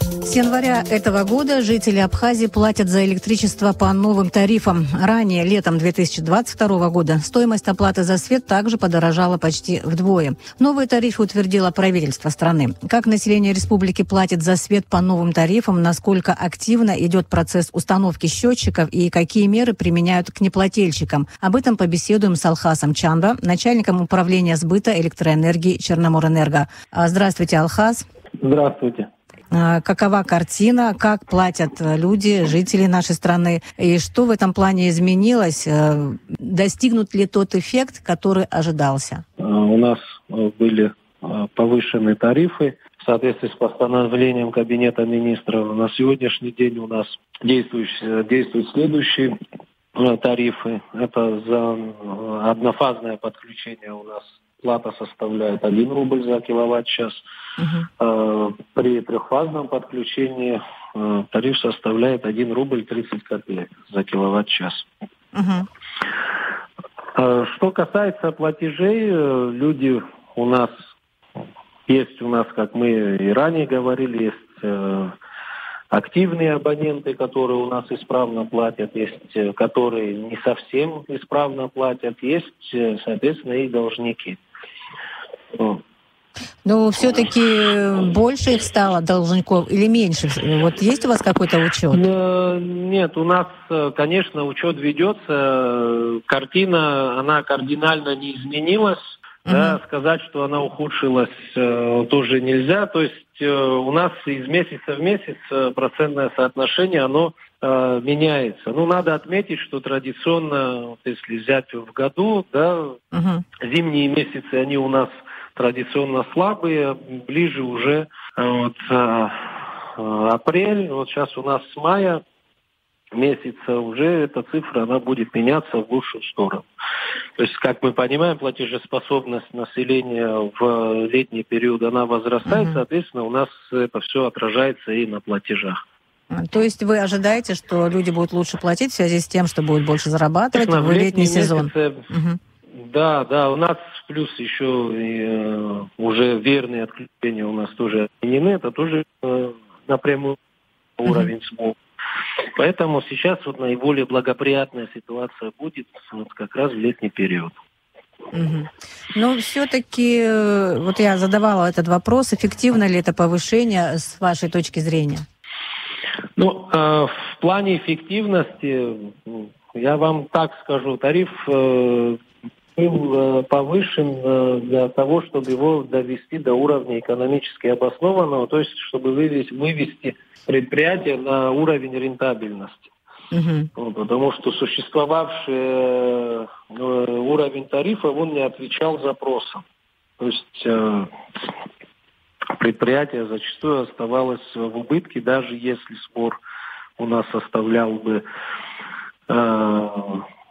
С января этого года жители Абхазии платят за электричество по новым тарифам. Ранее, летом 2022 года, стоимость оплаты за свет также подорожала почти вдвое. Новые тарифы утвердило правительство страны. Как население республики платит за свет по новым тарифам, насколько активно идет процесс установки счетчиков и какие меры применяют к неплательщикам. Об этом побеседуем с Алхасом Чанба, начальником управления сбыта электроэнергии Черноморэнерго. Здравствуйте, Алхас. Здравствуйте. Какова картина, как платят люди, жители нашей страны, и что в этом плане изменилось? Достигнут ли тот эффект, который ожидался? У нас были повышенные тарифы в соответствии с постановлением Кабинета министров. На сегодняшний день у нас действуют следующие тарифы. Это за однофазное подключение у нас плата составляет 1 рубль за киловатт-час. При трехфазном подключении тариф составляет 1 рубль 30 копеек за киловатт-час. Что касается платежей, люди у нас, как мы и ранее говорили, есть активные абоненты, которые у нас исправно платят, есть которые не совсем исправно платят, есть, соответственно, и должники. Но все-таки больше их стало должников или меньше? Вот есть у вас какой-то учет? Нет, у нас, конечно, учет ведется. Картина, она кардинально не изменилась. Да, сказать, что она ухудшилась, тоже нельзя. То есть у нас из месяца в месяц процентное соотношение, оно меняется. Надо отметить, что традиционно, если взять в году, да, зимние месяцы, они у нас традиционно слабые, ближе уже апрель. Вот сейчас у нас с мая месяца уже эта цифра, она будет меняться в лучшую сторону. То есть, как мы понимаем, платежеспособность населения в летний период, она возрастает, соответственно, у нас это все отражается и на платежах. То есть вы ожидаете, что люди будут лучше платить в связи с тем, что будут больше зарабатывать в летний сезон? Да, у нас плюс еще уже верные отключения у нас тоже отменены, это тоже напрямую уровень СМО. Поэтому сейчас наиболее благоприятная ситуация будет как раз в летний период. Но все-таки, я задавала этот вопрос, эффективно ли это повышение с вашей точки зрения? В плане эффективности, я вам так скажу, тариф был повышен для того, чтобы его довести до уровня экономически обоснованного, то есть чтобы вывести предприятие на уровень рентабельности. Потому что существовавший уровень тарифа, он не отвечал запросам. То есть предприятие зачастую оставалось в убытке, даже если сбор у нас составлял бы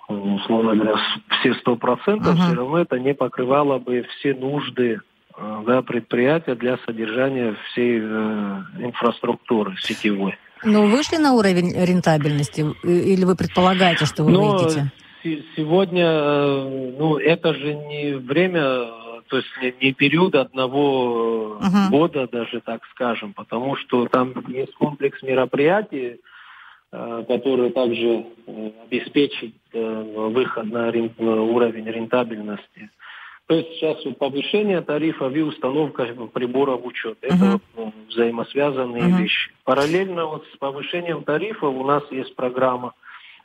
условно говоря, все 100%, все равно это не покрывало бы все нужды предприятия для содержания всей инфраструктуры сетевой. Но вышли на уровень рентабельности? Или вы предполагаете, что вы выйдете? Сегодня, это же не время, то есть не период одного года, даже так скажем, потому что там есть комплекс мероприятий, который также обеспечит выход на уровень рентабельности. То есть сейчас повышение тарифов и установка приборов учета. Это взаимосвязанные вещи. Параллельно с повышением тарифов у нас есть программа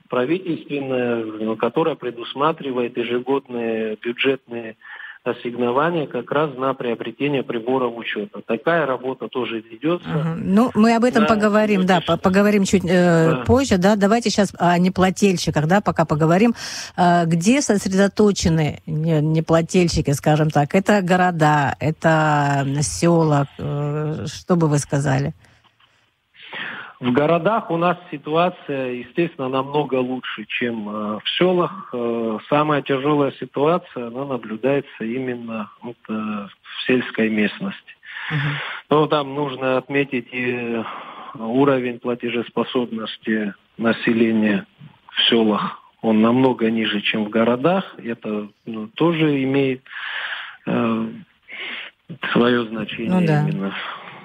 правительственная, которая предусматривает ежегодные бюджетные ассигнования как раз на приобретение приборов учета. Такая работа тоже ведется. Мы об этом поговорим, поговорим чуть позже. Давайте сейчас о неплательщиках, пока поговорим. Где сосредоточены неплательщики, скажем так? Это города, это села. Что бы вы сказали? В городах у нас ситуация, естественно, намного лучше, чем в селах. Самая тяжелая ситуация, она наблюдается именно в сельской местности. Там нужно отметить и уровень платежеспособности населения в селах. Он намного ниже, чем в городах. Это тоже имеет свое значение именно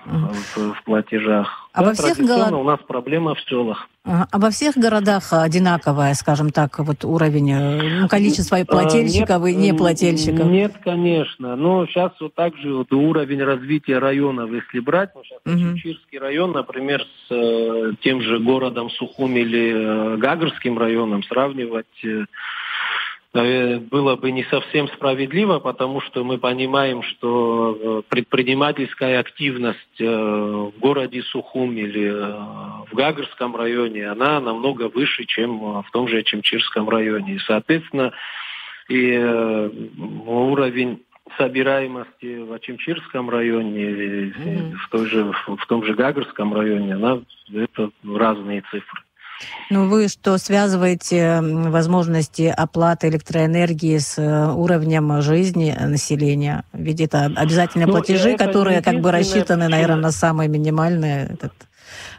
в платежах. А во всех традиционно у нас проблема в селах. А во всех городах одинаковое, скажем так, вот уровень, количество плательщиков и неплательщиков? Нет, конечно. Но сейчас вот так же вот уровень развития районов, если брать, сейчас Ачимчирский район, например, с тем же городом Сухум или Гагарским районом сравнивать было бы не совсем справедливо, потому что мы понимаем, что предпринимательская активность в городе Сухум или в Гагарском районе, она намного выше, чем в том же Ачимчирском районе. И, соответственно, и уровень собираемости в Ачимчирском районе или в том же Гагарском районе, это разные цифры. Ну, вы что, связываете возможности оплаты электроэнергии с уровнем жизни населения? Ведь это обязательные платежи, которые как бы рассчитаны, наверное, на самые минимальные это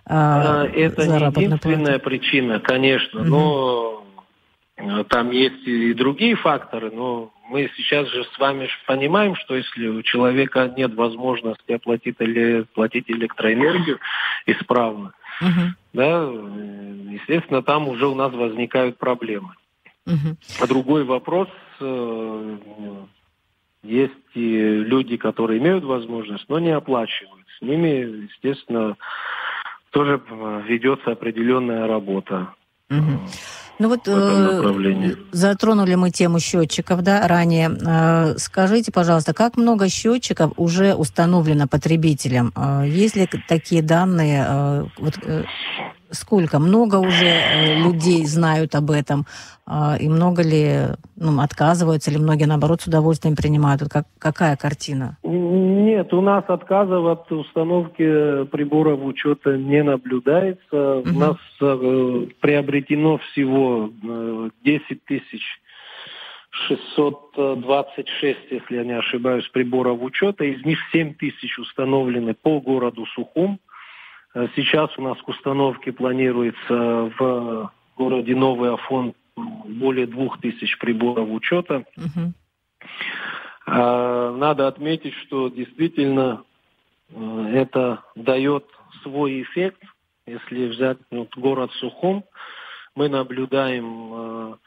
не единственная причина, конечно, но там есть и другие факторы, но мы сейчас же с вами понимаем, что если у человека нет возможности оплатить электроэнергию исправно, да, естественно, там уже у нас возникают проблемы. А другой вопрос, есть и люди, которые имеют возможность, но не оплачивают. С ними, естественно, тоже ведется определенная работа. Ну вот затронули мы тему счетчиков, да, ранее. Скажите, пожалуйста, как много счетчиков уже установлено потребителям? Есть ли такие данные? Сколько? Много уже людей знают об этом? И много ли отказываются, или многие, наоборот, с удовольствием принимают? Какая картина? Нет, у нас отказов от установки приборов учета не наблюдается. У нас приобретено всего 10 626, если я не ошибаюсь, приборов учета. Из них 7 тысяч установлены по городу Сухум. Сейчас у нас к установке планируется в городе Новый Афон более 2000 приборов учета. Надо отметить, что действительно это дает свой эффект. Если взять город Сухум, мы наблюдаем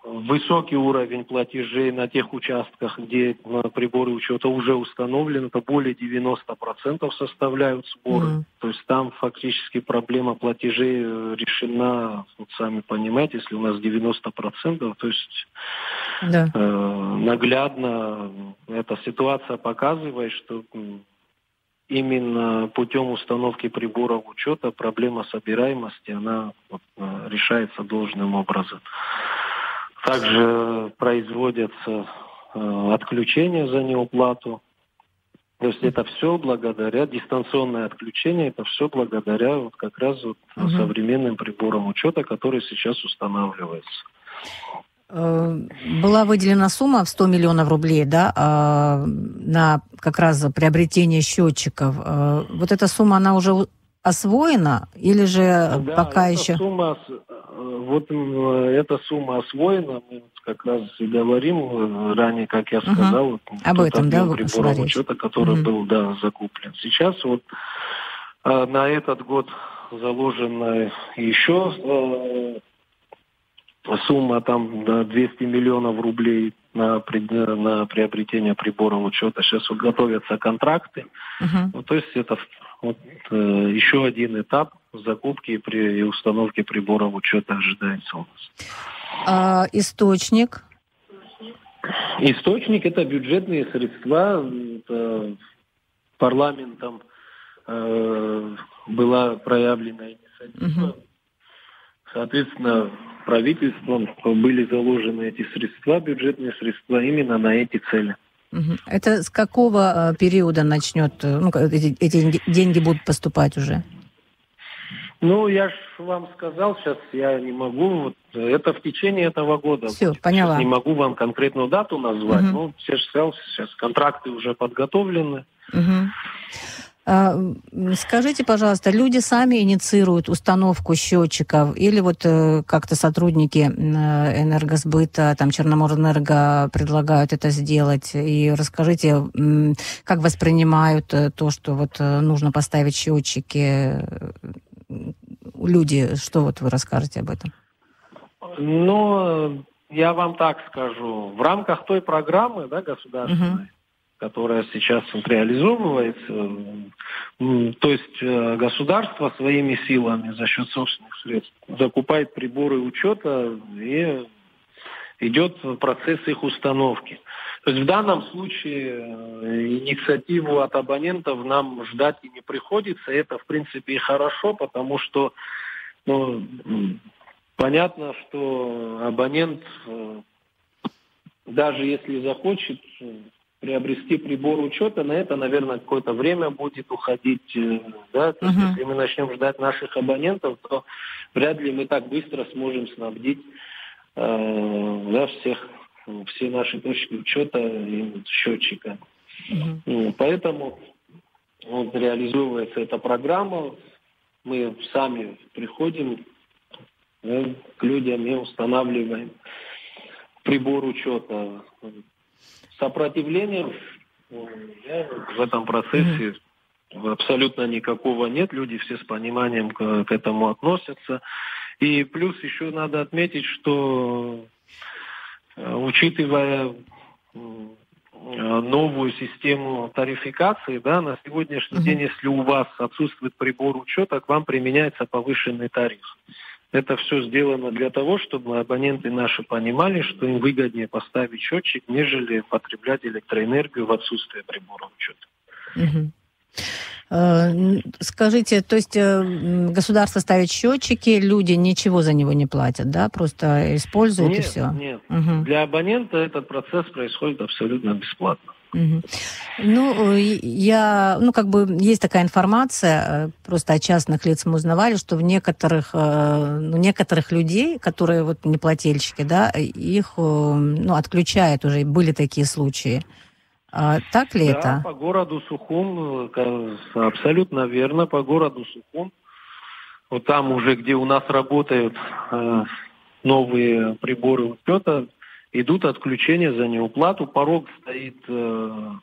высокий уровень платежей на тех участках, где приборы учета уже установлены. Это более 90% составляют сборы. То есть там фактически проблема платежей решена, сами понимаете, если у нас 90%, то есть наглядно эта ситуация показывает, что именно путем установки приборов учета проблема собираемости, она решается должным образом. Также производятся отключения за неуплату. То есть это все благодаря, дистанционное отключение, это все благодаря как раз современным приборам учета, которые сейчас устанавливаются. Была выделена сумма в 100 миллионов рублей, да, на как раз приобретение счетчиков. Вот эта сумма, она уже освоена или же пока еще? Эта сумма освоена, мы как раз и говорим ранее, как я сказал, об этом, да, приборов учета, который был, закуплен. Сейчас на этот год заложена еще сумма там 200 миллионов рублей на приобретение приборов учета. Сейчас готовятся контракты. То есть это еще один этап закупки и установки приборов учета ожидается у нас. Источник? Источник – это бюджетные средства. Это парламентом была проявлена инициатива. Соответственно, правительством были заложены эти средства, бюджетные средства, именно на эти цели. Это с какого периода эти деньги будут поступать уже? Я же вам сказал, сейчас я не могу. Это в течение этого года. Все, поняла. Сейчас не могу вам конкретную дату назвать. Я же сказал, сейчас контракты уже подготовлены. Скажите, пожалуйста, люди сами инициируют установку счетчиков или вот как-то сотрудники энергосбыта, там Черноморэнерго предлагают это сделать? И расскажите, как воспринимают то, что вот нужно поставить счетчики? Люди, что вот вы расскажете об этом? Ну, я вам так скажу. В рамках той программы, да, государственной, которая сейчас реализовывается, то есть государство своими силами за счет собственных средств закупает приборы учета и идет процесс их установки. То есть в данном случае инициативу от абонентов нам ждать и не приходится. Это, в принципе, и хорошо, потому что понятно, что абонент, даже если захочет приобрести прибор учета, на это, наверное, какое-то время будет уходить. Да? То есть, если мы начнем ждать наших абонентов, то вряд ли мы так быстро сможем снабдить все наши точки учета счетчиками. Поэтому вот, реализовывается эта программа. Мы сами приходим к людям и устанавливаем прибор учета. Сопротивления в этом процессе абсолютно никакого нет. Люди все с пониманием к этому относятся. И плюс еще надо отметить, что учитывая новую систему тарификации, да, на сегодняшний день, если у вас отсутствует прибор учета, к вам применяется повышенный тариф. Это все сделано для того, чтобы абоненты наши понимали, что им выгоднее поставить счетчик, нежели потреблять электроэнергию в отсутствие прибора учета. Скажите, то есть государство ставит счетчики, люди ничего за него не платят, да? Просто используют и все? Нет. Для абонента этот процесс происходит абсолютно бесплатно. Есть такая информация, просто от частных лиц мы узнавали, что в некоторых людей, которые вот неплательщики, да, их отключают уже, были такие случаи. Так ли это? Да, по городу Сухум, абсолютно верно, по городу Сухум. Вот там уже, где у нас работают новые приборы учета, идут отключения за неуплату. Порог стоит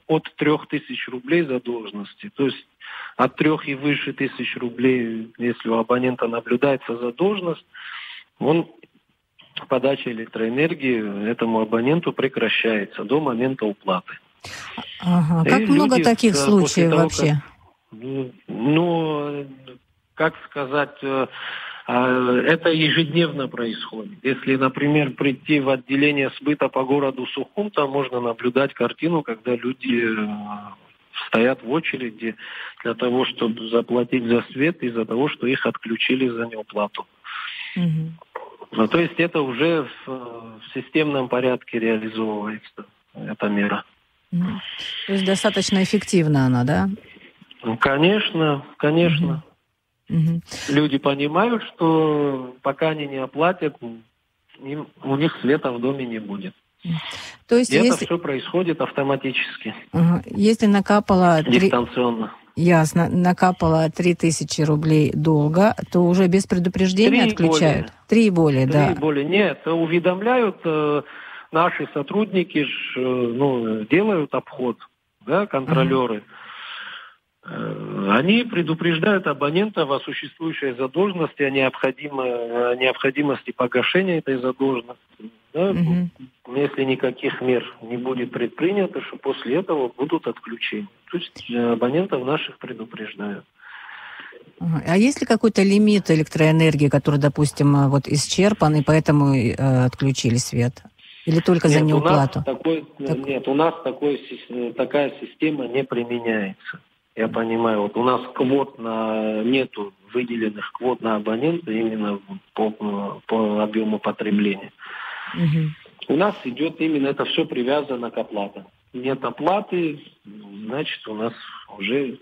от 3000 рублей задолженности. То есть от 3 и выше тысяч рублей, если у абонента наблюдается задолженность, подача электроэнергии этому абоненту прекращается до момента уплаты. Как много таких случаев вообще? Как сказать, это ежедневно происходит. Если, например, прийти в отделение сбыта по городу Сухум, там можно наблюдать картину, когда люди стоят в очереди для того, чтобы заплатить за свет, из-за того, что их отключили за неуплату. То есть это уже в системном порядке реализовывается, эта мера. То есть достаточно эффективна она, да? Конечно. Люди понимают, что пока они не оплатят, у них света в доме не будет. То есть это все происходит автоматически. Если накапало... Дистанционно. Ясно. Накапало 3000 рублей долга, то уже без предупреждения отключают? 3 и более, да. 3 и более. Нет, уведомляют... Наши сотрудники делают обход, да, контролеры. Они предупреждают абонентов о существующей задолженности, о необходимости погашения этой задолженности. Да? Если никаких мер не будет предпринято, что после этого будут отключения. То есть абонентов наших предупреждают. А есть ли какой-то лимит электроэнергии, который, допустим, исчерпан, и поэтому отключили свет? Или только за неуплату? У нас такая система не применяется. Я понимаю, у нас нету выделенных квот на абонента именно по объему потребления. У нас идет именно это все привязано к оплате. Нет оплаты, значит, у нас уже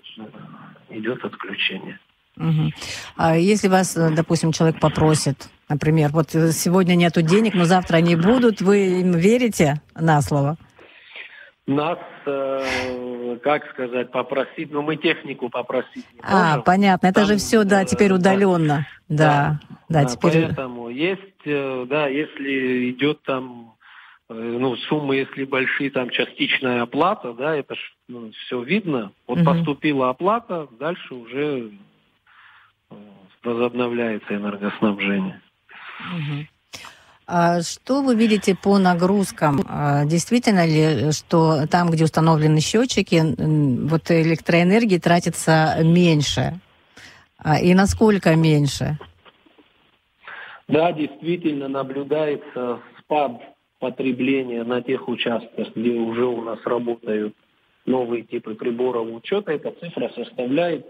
идет отключение. А если вас, допустим, человек попросит, например, вот сегодня нету денег, но завтра они будут, вы им верите на слово? Нас как сказать, попросить, но мы технику попросить не можем. Понятно, это там, же все, теперь удаленно. Да, теперь... Поэтому есть, если идет там, суммы, если большие, там, частичная оплата, это ж все видно. Вот поступила оплата, дальше уже возобновляется энергоснабжение. А что вы видите по нагрузкам? Действительно ли, что там, где установлены счетчики, вот электроэнергии тратится меньше? И насколько меньше? Да, действительно наблюдается спад потребления на тех участках, где уже у нас работают новые типы приборов учета. Эта цифра составляет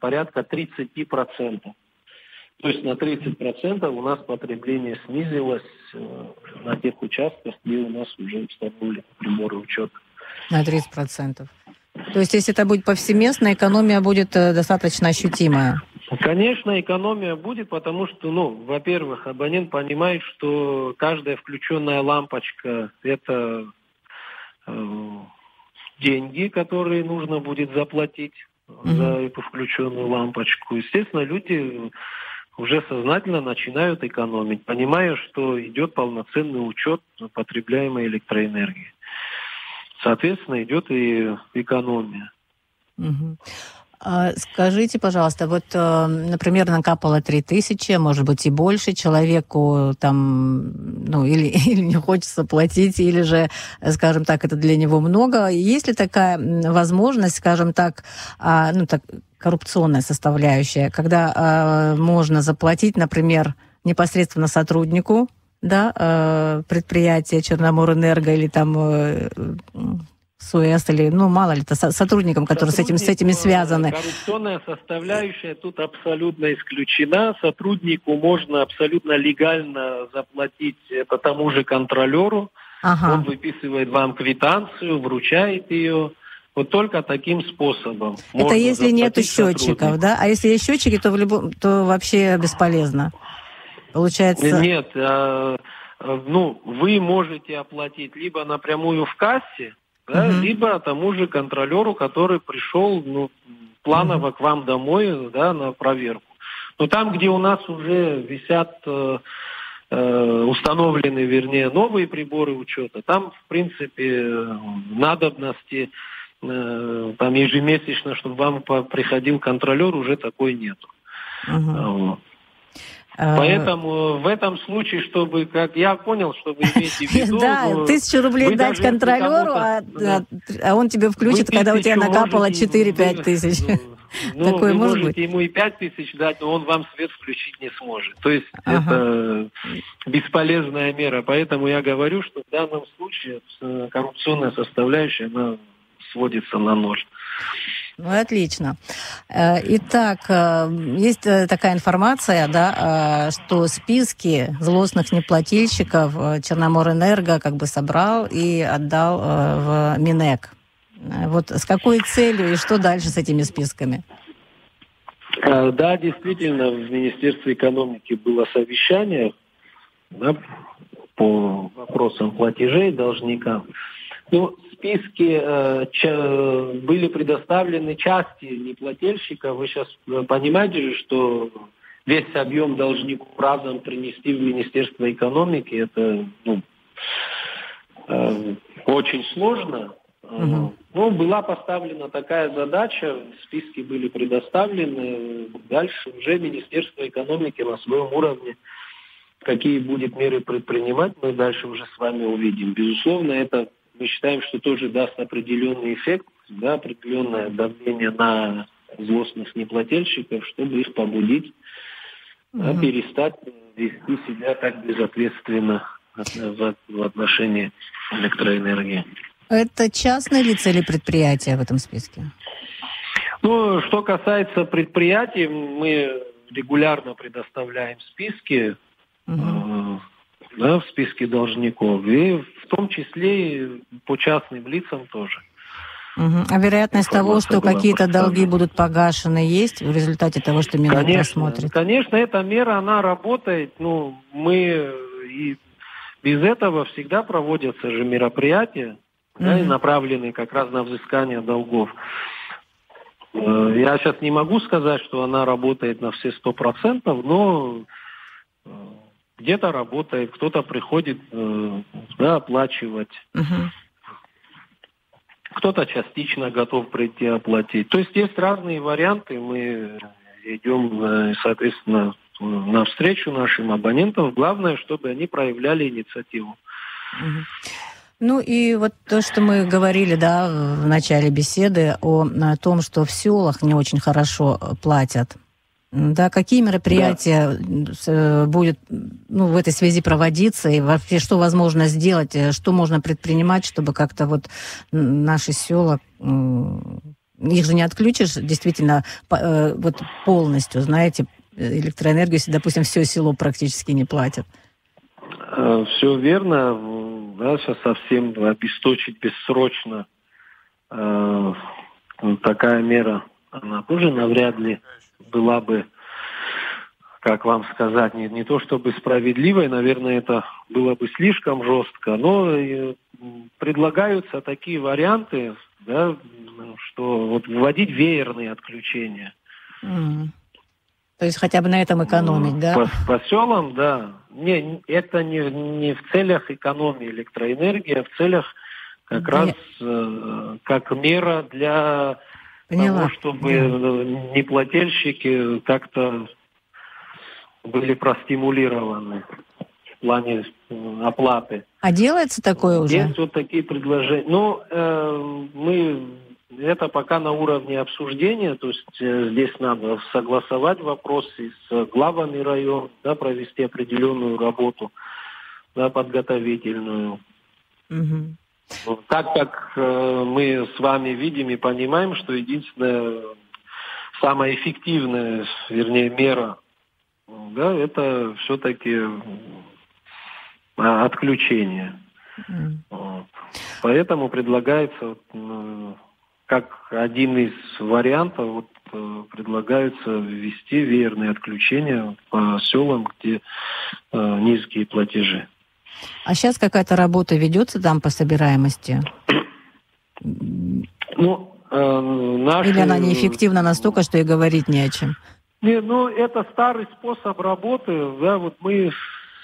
порядка 30%. То есть на 30% у нас потребление снизилось на тех участках, где у нас уже установлены приборы учета. На 30%. То есть если это будет повсеместно, экономия будет достаточно ощутимая? Конечно, экономия будет, потому что, во-первых, абонент понимает, что каждая включенная лампочка – это деньги, которые нужно будет заплатить за эту включенную лампочку. Естественно, люди уже сознательно начинают экономить, понимая, что идет полноценный учет потребляемой электроэнергии. Соответственно, идет и экономия. Скажите, пожалуйста, вот, например, накапало 3000, может быть, и больше человеку там, или не хочется платить, или же, скажем так, это для него много. Есть ли такая возможность, скажем так, коррупционная составляющая, когда можно заплатить, например, непосредственно сотруднику, предприятия Черноморэнерго или там СУЭС, или, мало ли, сотрудникам, которые с этими связаны. Коррупционная составляющая тут абсолютно исключена. Сотруднику можно абсолютно легально заплатить это тому же контролеру. Он выписывает вам квитанцию, вручает ее. Вот только таким способом. Это если нет счетчиков, да? А если есть счетчики, то вообще бесполезно. Получается... Нет, вы можете оплатить либо напрямую в кассе, либо тому же контролеру, который пришел планово к вам домой, на проверку. Но там, где у нас уже висят установлены, новые приборы учета, там, в принципе, надобности там ежемесячно, чтобы вам приходил контролер, уже такой нету. Поэтому в этом случае, чтобы, как я понял, что вы имеете в виду... Да, 1000 рублей дать контролеру, а он тебе включит, когда у тебя накапало 4-5 тысяч. Такое может быть? Вы можете ему и 5000 дать, но он вам свет включить не сможет. То есть это бесполезная мера. Поэтому я говорю, что в данном случае коррупционная составляющая, она сводится на ноль. Отлично. Итак, есть такая информация, что списки злостных неплательщиков Черноморэнерго собрал и отдал в Минэк. Вот с какой целью и что дальше с этими списками? Да, действительно, в Министерстве экономики было совещание по вопросам платежей должникам. Списки были предоставлены части неплательщиков. Вы сейчас понимаете же, что весь объем должников разом принести в Министерство экономики, это очень сложно. Была поставлена такая задача, списки были предоставлены. Дальше уже Министерство экономики на своем уровне, какие будет меры предпринимать, мы дальше уже с вами увидим. Безусловно, это мы считаем, что тоже даст определенный эффект, определенное давление на злостных неплательщиков, чтобы их побудить перестать вести себя так безответственно в отношении электроэнергии. Это частные лица или предприятия в этом списке? Что касается предприятий, мы регулярно предоставляем списки, в списке должников, и в том числе и по частным лицам тоже. А вероятность того, что какие-то долги будут погашены, есть в результате того, что Минэк рассмотрит? Конечно, эта мера, она работает. Мы и без этого всегда проводятся же мероприятия. да, и направлены как раз на взыскание долгов. Я сейчас не могу сказать, что она работает на все 100%, но где-то работает, кто-то приходит, да, оплачивать. Кто-то частично готов прийти оплатить. То есть есть разные варианты. Мы идем, соответственно, навстречу нашим абонентам. Главное, чтобы они проявляли инициативу. Ну и вот то, что мы говорили, да, в начале беседы о том, что в селах не очень хорошо платят. Да, какие мероприятия будет, ну, в этой связи проводиться, и вообще что возможно сделать, что можно предпринимать, чтобы как-то вот наши села, их же не отключишь действительно вот полностью, знаете, электроэнергию, если, допустим, все село практически не платят. Все верно, да, сейчас совсем обесточить бессрочно такая мера, она тоже навряд ли была бы, как вам сказать, не то чтобы справедливой, наверное, это было бы слишком жестко, но предлагаются такие варианты, да, что вот вводить веерные отключения. То есть хотя бы на этом экономить, да? По селам, да. Это не в целях экономии электроэнергии, а в целях как раз как мера для того, чтобы неплательщики как-то были простимулированы в плане оплаты. А делается такое уже? Есть вот такие предложения. Ну, это пока на уровне обсуждения, то есть здесь надо согласовать вопросы с главами района, да, провести определенную работу, да, подготовительную. Так как мы с вами видим и понимаем, что единственная, самая эффективная, вернее, мера, да, это все-таки отключение. Поэтому предлагается, как один из вариантов, предлагается ввести веерные отключения по селам, где низкие платежи. А сейчас какая-то работа ведется там по собираемости? Ну, или она неэффективна настолько, что и говорить не о чем? Это старый способ работы. Да, вот мы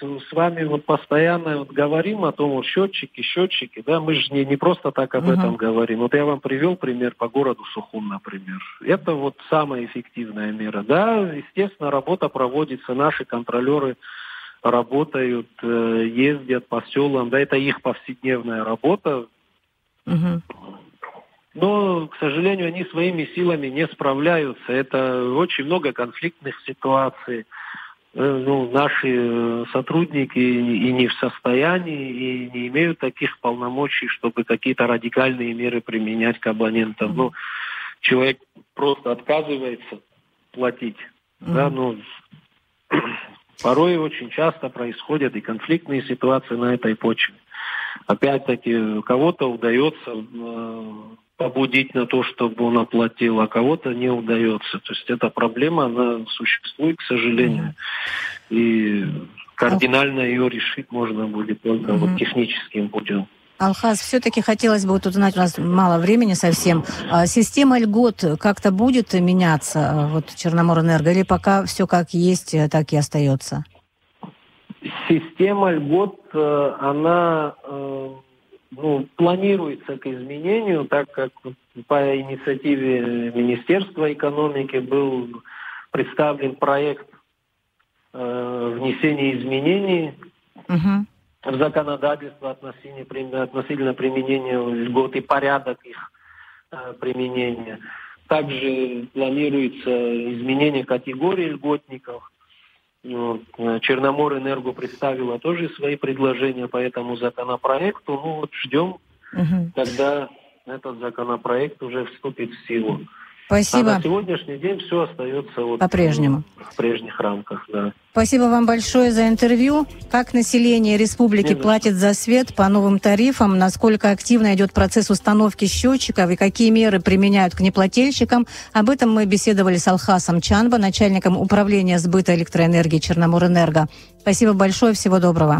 с вами постоянно говорим о том, счетчики, да, мы же не просто так об этом говорим. Вот я вам привел пример по городу Сухум, например. Это самая эффективная мера. Да, естественно, работа проводится, наши контролеры работают, ездят по селам, да, это их повседневная работа. Но, к сожалению, они своими силами не справляются. Это очень много конфликтных ситуаций. Наши сотрудники и не в состоянии, и не имеют таких полномочий, чтобы какие-то радикальные меры применять к абонентам. Человек просто отказывается платить. Да, порой очень часто происходят и конфликтные ситуации на этой почве. Опять-таки, кого-то удается побудить на то, чтобы он оплатил, а кого-то не удается. То есть эта проблема, она существует, к сожалению. И кардинально ее решить можно будет только техническим путем. Алхаз, все-таки хотелось бы узнать, у нас мало времени совсем. Система льгот как-то будет меняться, Черноморэнерго, или пока все как есть, так и остается? Система льгот, она планируется к изменению, так как по инициативе Министерства экономики был представлен проект внесения изменений в законодательство относительно применения льгот и порядок их применения. Также планируется изменение категории льготников. Черноморэнерго представила тоже свои предложения по этому законопроекту. Ждем, когда этот законопроект уже вступит в силу. Спасибо. А на сегодняшний день все остается по-прежнему в прежних рамках. Да. Спасибо вам большое за интервью. Как население республики платит за свет по новым тарифам, насколько активно идет процесс установки счетчиков и какие меры применяют к неплательщикам. Об этом мы беседовали с Алхасом Чанба, начальником управления сбыта электроэнергии Черноморэнерго. Спасибо большое, всего доброго.